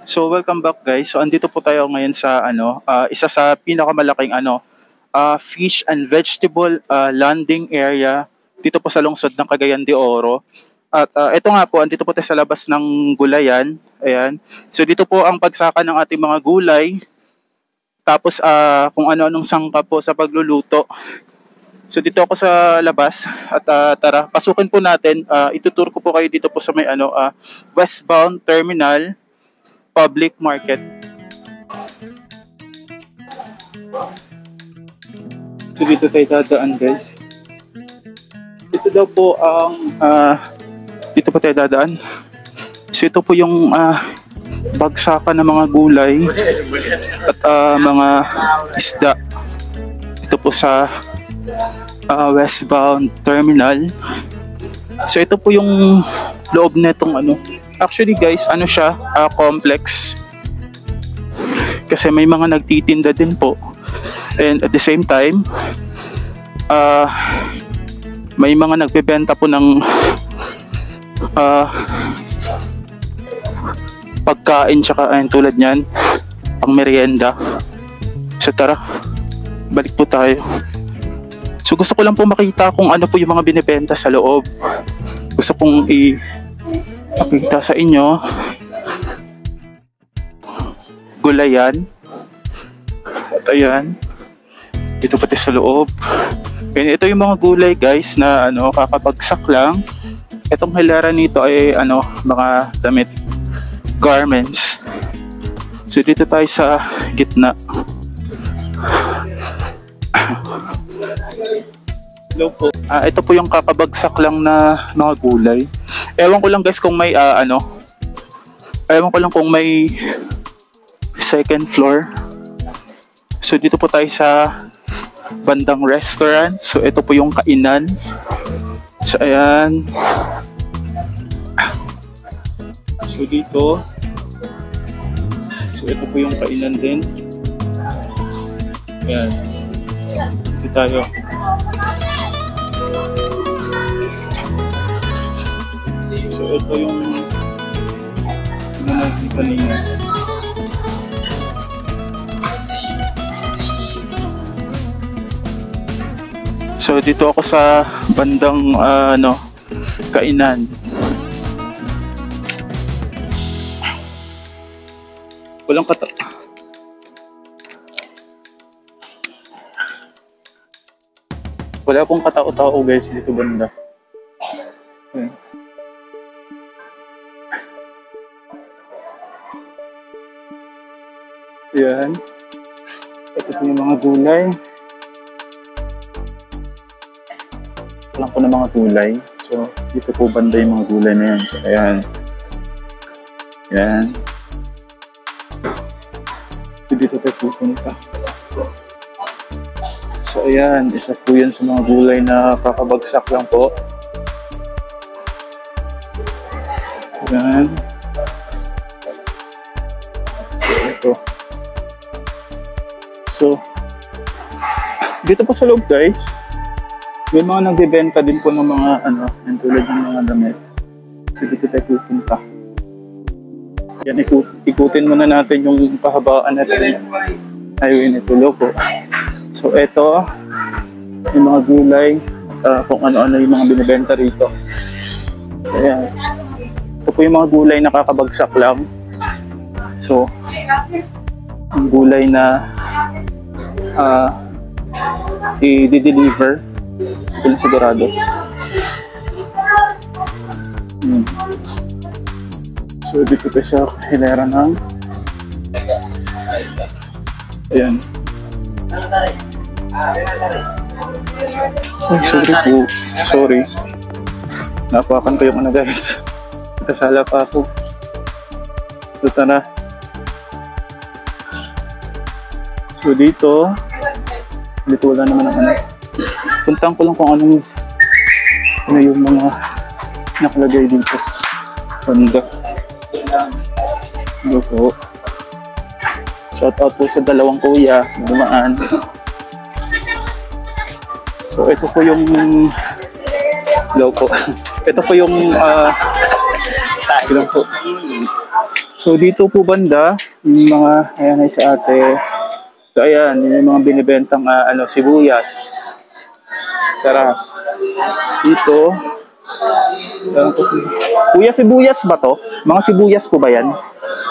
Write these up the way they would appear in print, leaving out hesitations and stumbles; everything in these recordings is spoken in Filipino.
So welcome back guys. So andito po tayo ngayon sa isa sa pinakamalaking fish and vegetable landing area dito po sa lungsod ng Cagayan de Oro. At ito nga po, andito po tayo sa labas ng gulayan. Ayan. So dito po ang pagsaka ng ating mga gulay. Tapos kung ano-anong sangka po sa pagluluto. So dito ako sa labas at tara, pasukin po natin. Itutur ko po kayo dito po sa may westbound terminal public market. So dito tayo dadaan guys. Ito daw po ang dito po tayo dadaan. So ito po yung bagsakan ng mga gulay at mga isda. Ito po sa westbound terminal. So ito po yung loob netong actually guys, siya, complex. Kasi may mga nagtitinda din po. And at the same time, may mga nagbebenta po ng pagkain tsaka tulad niyan, pang merienda. So tara, balik po tayo. So gusto ko lang po makita kung ano po yung mga binibenta sa loob. Gusto kong pakita sa inyo. Gulayan. At ayan. Dito pati sa loob. And ito yung mga gulay guys na kakabagsak lang. Itong hilera nito ay mga damit, garments. So dito tayo sa gitna. Hello po. Ito po yung kakabagsak lang na mga gulay. Ewan ko lang guys kung may ewan ko lang kung may second floor. So dito po tayo sa bandang restaurant. So ito po yung kainan. So ayan. So dito. So ito po yung kainan din. Ayan. Dito tayo. So ito yung natin kanina. So dito ako sa bandang kainan. Walang wala pong katao-tao guys dito banda. Okay. Yan. Ito po yung mga gulay. Walang po na mga gulay. So, dito po banda yung mga gulay na yan. So, ayan. Yan. So, dito tayo pupunta. So, ayan. Isa po yan sa mga gulay na kakabagsak lang po. Ayan. So, ito. So, dito po sa loob guys, may mga nagbebenta din po ng mga yung tulad ng mga damit. So dito tayo pupunta. Yan, ikutin muna natin yung pahabaan natin. Ayun, ito po. So ito, yung mga gulay, kung ano-ano yung mga binibenta rito. So ayan. Ito po yung mga gulay na kakabagsak lang. So, ang gulay na i-deliver. Ito lang sigurado. So dito tayo sa hilera ng ayan. Oh, sorry po. Sorry. Napakan ko yung guys. Kasala pa ako. So tara. So dito wala naman ang puntahan ko lang kung anong yung mga nakalagay dito. Banda. Hello po. Shout out po sa dalawang kuya na dumaan. So ito po yung hello po. Ito po yung ilan po. So dito po banda, yung mga, ayan ay sa ate. So ayan, yun yung mga binibentang sibuyas. Tara. Dito. Kuya, sibuyas ba to? Mga sibuyas po ba yan?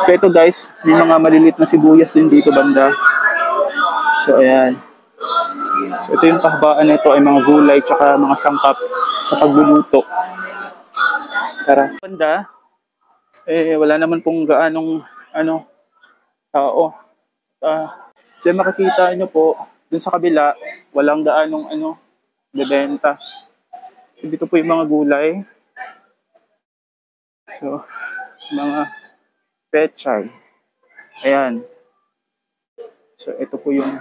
So ito guys, may mga maliliit na sibuyas din dito banda. So ayan. So ito yung kahabaan nito ay mga gulay tsaka mga sangkap sa pagluluto. Tara. Banda, wala naman pong gaanong tao. So makikita nyo po, dun sa kabila, walang gaanong bebenta. So, dito po yung mga gulay. So, mga pechay. Ayan. So, ito po yung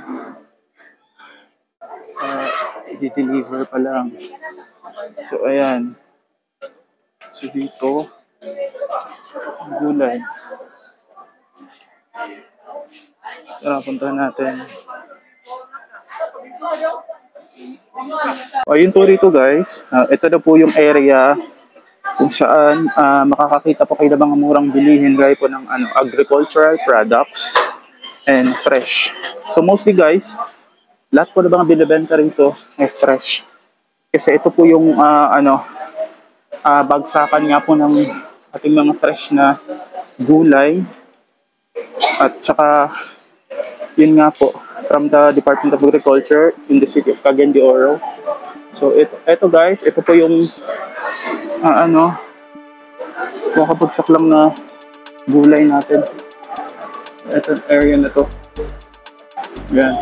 i-deliver pa lang. So, ayan. So, dito, gulay. Tara, puntahan natin. Ayun po rito guys. Ito na po yung area kung saan makakakita po kayo ng mga murang bilihin gaya po ng agricultural products and fresh. So mostly guys, lahat po ng mga binibenta rito ay fresh. Kasi ito po yung bagsakan nga po ng ating mga fresh na gulay. At saka yun nga po, from the Department of Agriculture in the city of Cagayan de Oro. So, ito guys, ito po yung makapagsak lang na gulay natin. Ito area na to. Yan.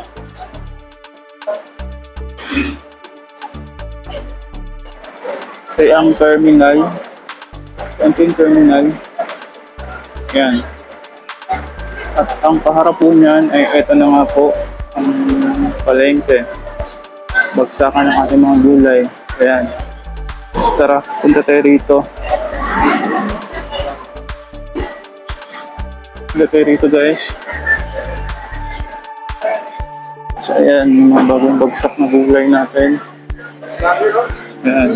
Ito ang terminal. Ito yung terminal. Yan. At ang kaharap po niyan ay ito na nga po ang palengke. Bagsakan ng ating mga gulay. Ayan. Tara, punta tayo rito. Punta tayo rito guys. So ayan, yung mga bagong bagsak na gulay natin. Ayan.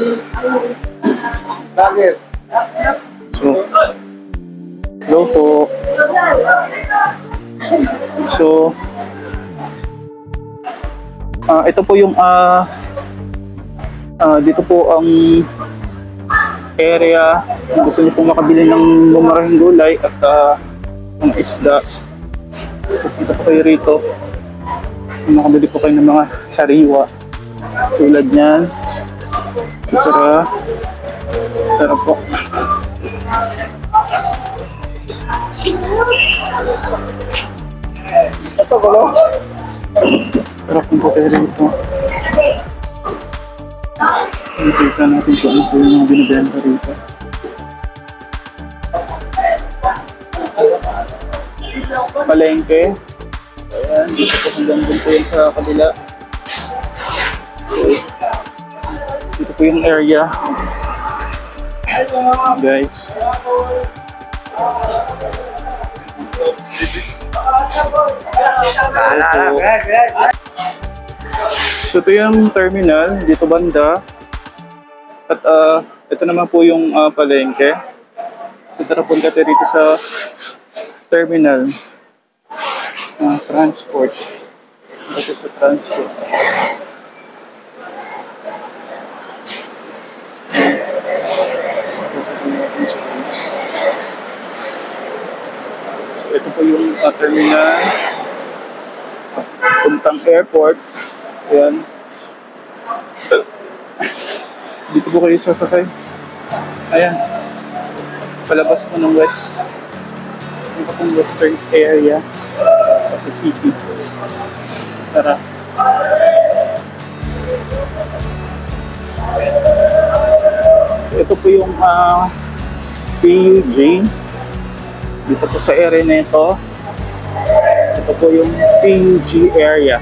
So, hello po. So, ito po yung dito po ang area kung gusto niyo pong makabili ng mumurahing gulay at ng isda. So, dito po kayo rito. Makabili po kayo ng mga sariwa tulad niyan. So, tara po. Ito ko lang. Tara po kayo rito. Nakita natin kung ano po yung mga binibenta rito. Palengke. Ayan, dito po hanggang doon po yan sa kabila. Dito po yung area. Guys. So ito yung terminal dito banda. At ito naman po yung palengke. So tara punta tayo dito sa terminal. Transport. Ito sa transport. So ito po yung terminal. Puntang airport. Ayan. Dito po kayo sasakay. Ayan. Palabas po ng west. Ito pong western area of the city. Tara. So ito po yung PUG. Dito po sa area na ito. Ito po yung PUG area.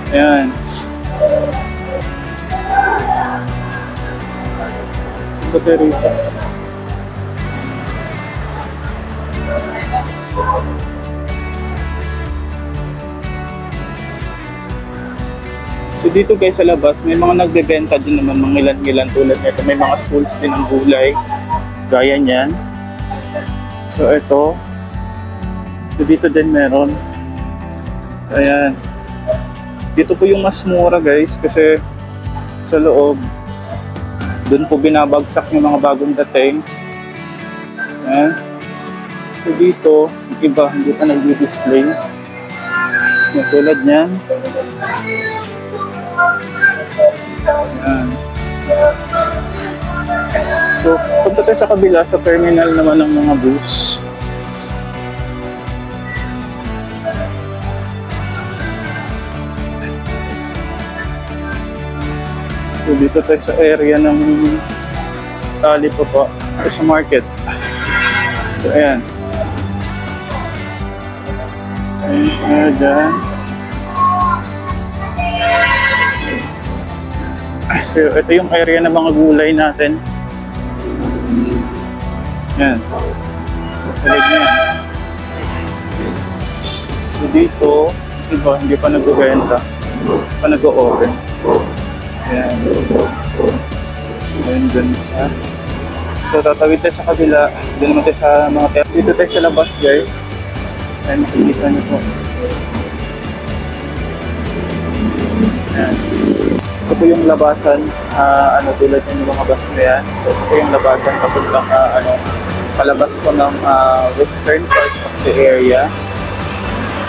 Ayan. Ito po rito. So dito guys sa labas, may mga nagbebenta din naman mga ilan-ilan tulad nito. May mga schools din ng gulay. Gaya niyan. So ito, so dito din meron. Ayan. Dito po yung mas mura guys kasi sa loob doon po binabagsak yung mga bagong dating. Ayan. So dito, iba hindi pa nag-display. Tulad niyan. Ayan. So, punta tayo sa kabila, sa terminal naman ng mga bus. So, dito tayo sa area ng tali po sa market. So, ayan. Ayan, dyan. So, ito yung area ng mga gulay natin. Yan. Salig na yan. So, dito, iba, hindi pa nag-benta. Hindi pa nag-open. Yan. Ayan, dun siya. So, tatawid tayo sa kabila. Doon naman tayo sa mga kaya. Dito tayo sa labas, guys. Ayan, makikita niyo po. Ayan. Ito po yung labasan, tulad yung mga bus na yan. So, ito po yung labasan papuntang, palabas po ng western part of the area.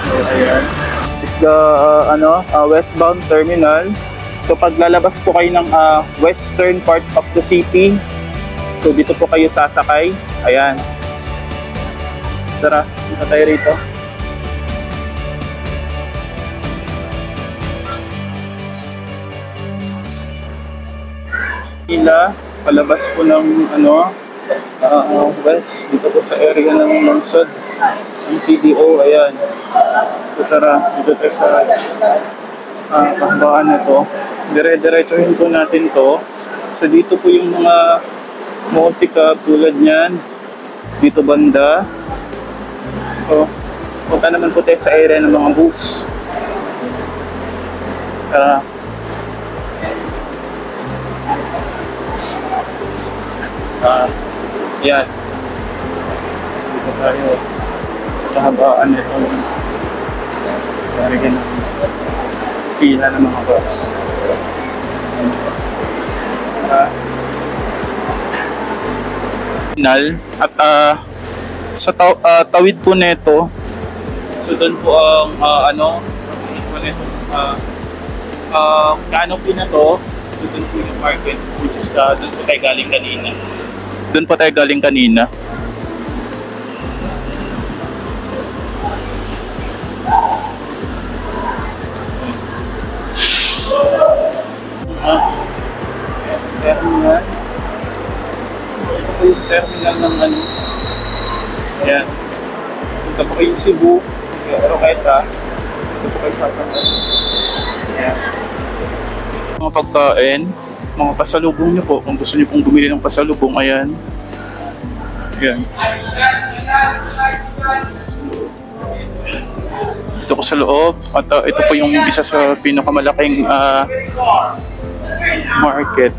So, ayan. This is the, westbound terminal. So, pag lalabas po kayo ng western part of the city, so, dito po kayo sasakay. Ayan. Tara, dito tayo rito. Palabas po ng west dito po sa area ng lungsod ng CDO. Ayan, so, tara dito tayo sa pahbaan na to. Dire-diretsuhin po natin to. So dito po yung mga multi-cab tulad nyan dito banda. So punta naman po tayo sa area ng mga bus. Tara. Yan. Dito tayo sa kahabaan nito. Karigin ng pila ng mga bus. At sa tawid po nito, so doon po ang canopy na to. So doon po yung market, which is doon po tayo galing kanina. Doon po tayo galing kanina. Terminal. Ito po yung terminal ng Ayan. Ito po yung Cebu. Pero kahit ito po kayo sasakay. Ayan. Mga pagkain, mga pasalubong nyo po. Kung gusto nyo pong bumili ng pasalubong, ayan. Ayan. Dito ko sa loob. At ito po yung isa sa pinakamalaking market.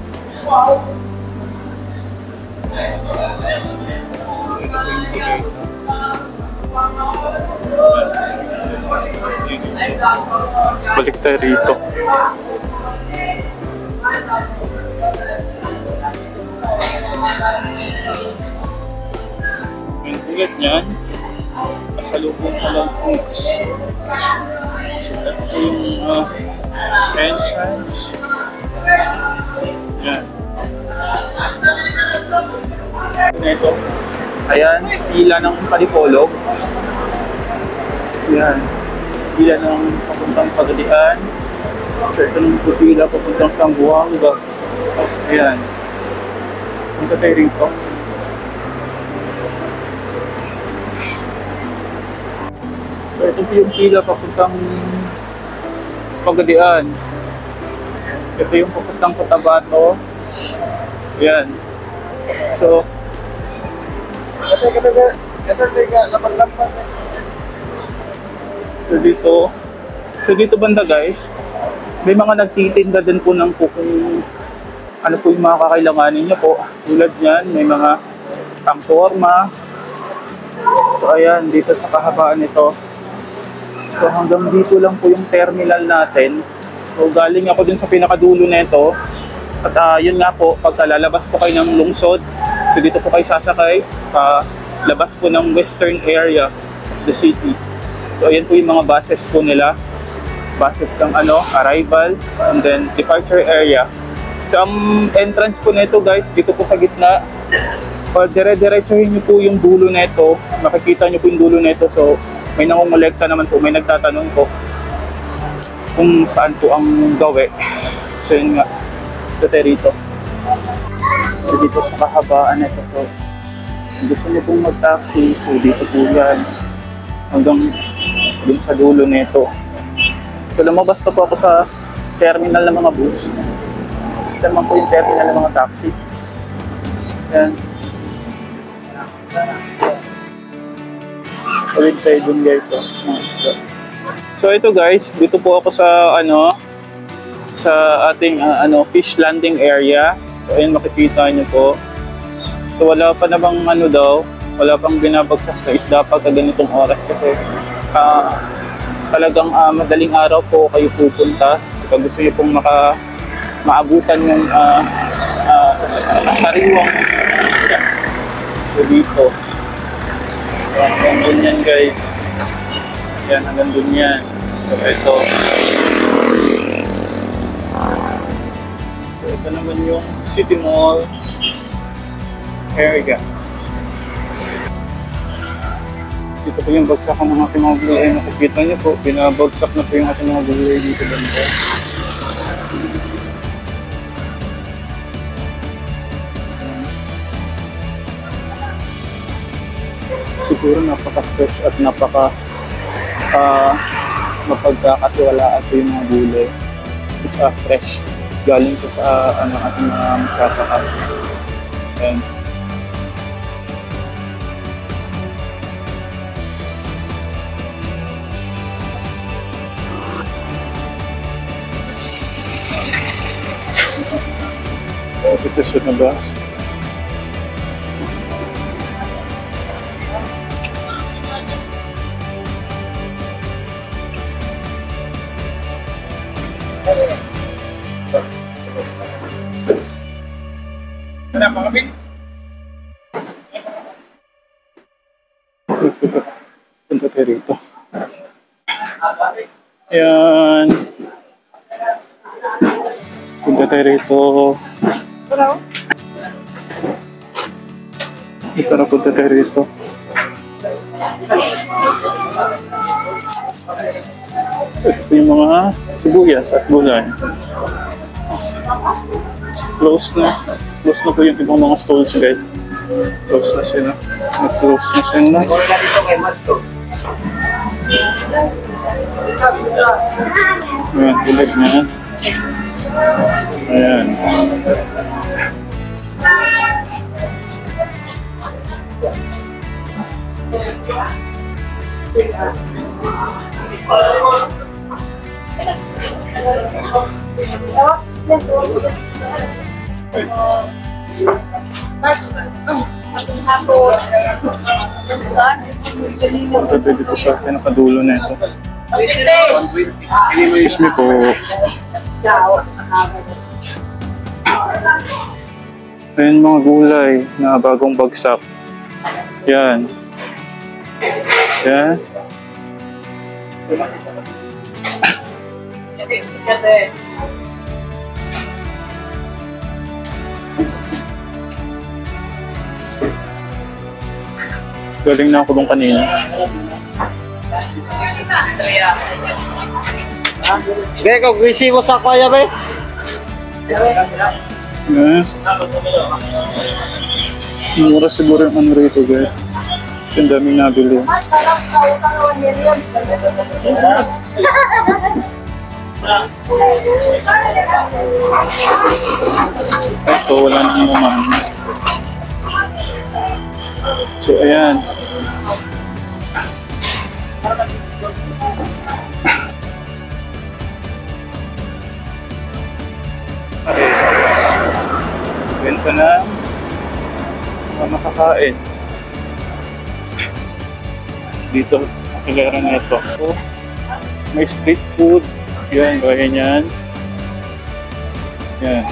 Balik tayo rito. Yung tulad niyan, pasalubong na lang foods. So, ito yung entrance. Yan. Ito. Ayan, pila ng Palipolog. Yan. Pila ng papuntang Pagadian. So, ito ng pila papuntang Sambuanga. Ayan. Punta tayo rito. So, ito po yung pila papuntang Pagadian. Ito yung papuntang Cotabato. Ayan. So, so dito banda guys, may mga nagtitinda din po ng kung ano po yung mga kakailanganin niyo po. Tulad niyan, may mga pangporma, So ayan, dito sa kahabaan nito. So hanggang dito lang po yung terminal natin. So galing ako dun sa pinakadulo nito. At yun nga po, pagka lalabas po kayo ng lungsod, so dito po kayo sasakay, labas po ng western area of the city. So ayan po yung mga buses po nila. Buses ng arrival and then departure area. So ang entrance po nito guys, dito po sa gitna. Pag dire-diretsuhin nyo po yung dulo nito, makikita nyo po yung dulo nito. So may nangongolekta naman po, may nagtatanong po kung saan po ang gawi. So yun nga, ito rito. So dito sa kahabaan nito, so gusto nyo pong mag-taxi, so dito po yan hanggang dun sa dulo nito. So lumabas na po ako sa terminal ng mga bus. So ito naman po yung terminal ng mga taxi. Yan. Ulit tayo dun guys. So ito guys, dito po ako sa sa ating fish landing area. So ayun, makikita nyo po. So wala pa namang wala pang binabagsak sa isda pagka ganitong oras kasi talagang madaling araw po kayo pupunta. Kapag gusto nyo pong maabutan yung sariwang isda. So dito. Yan, hanggang dun yan guys. Yan, hanggang dun yan. So ito. So ito naman yung City Mall area. Dito po yung bagsakan ng ating mga gulay. Nakikita niyo po, binabagsak na po yung ating mga gulay dito banda. Siguro napaka-fresh at mapagkakatiwalaan po yung mga gulay. Isa fresh. Galing po sa ating mga magsasaka. Ayan. Ito siya na ba? Kenapa kami? Punta tayo rito. Ayan. Punta tayo rito. Hello? Tara, punta tayo rito. Ito yung mga sibuyas at gulay. Close na po yung ibang mga stalls guys. Close na sila. Nag-close na sila. Ayan, bulag na. Ayan. Punta dito sa pinakadulo na ito. Excuse me po. Ayan mga gulay na bagong bagsak. Yan. Yan. Galing na ako doon kanina. Sige, kung busy mo sa kaya ba? Yan. Mura siguro yung ano rito guys. Ang daming nabili. Ito, wala na naman. So, ayan. Okay. Benta na. Makakain. dito. Ang kalera na ito. So, may street food. Yan, gaya niyan. Yan.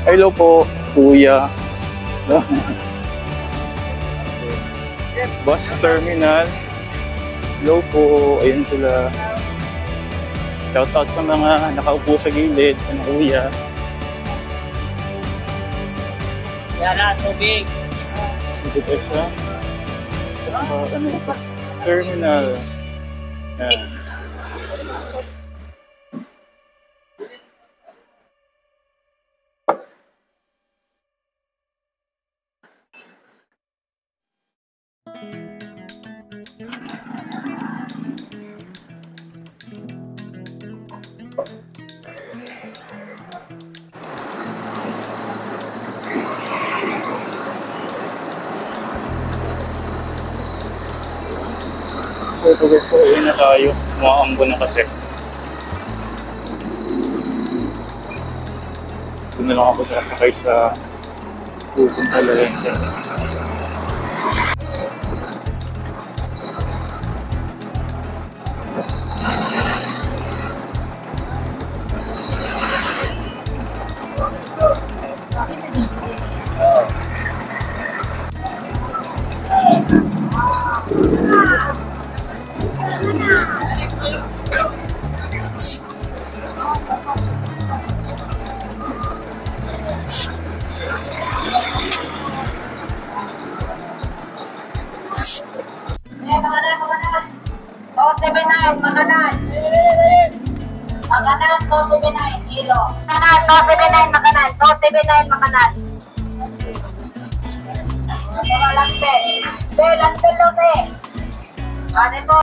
Hello po, Kuya. Bus terminal. Hello po. Ayun sila. Shoutout sa mga nakaupo sa gilid. Ano, Kuya. Yan tubig. Dito siya. Ano ito? Terminal. Yan. So ito guys, uwi na tayo. Umaambo na kasi. Doon na lang ako sasakay sa pupunta Lalente. Makanan. Makanan, 279 kilo. Makanan, 279 makanan. 279 makanan. Mga lantel. Lantel lote. Ano po?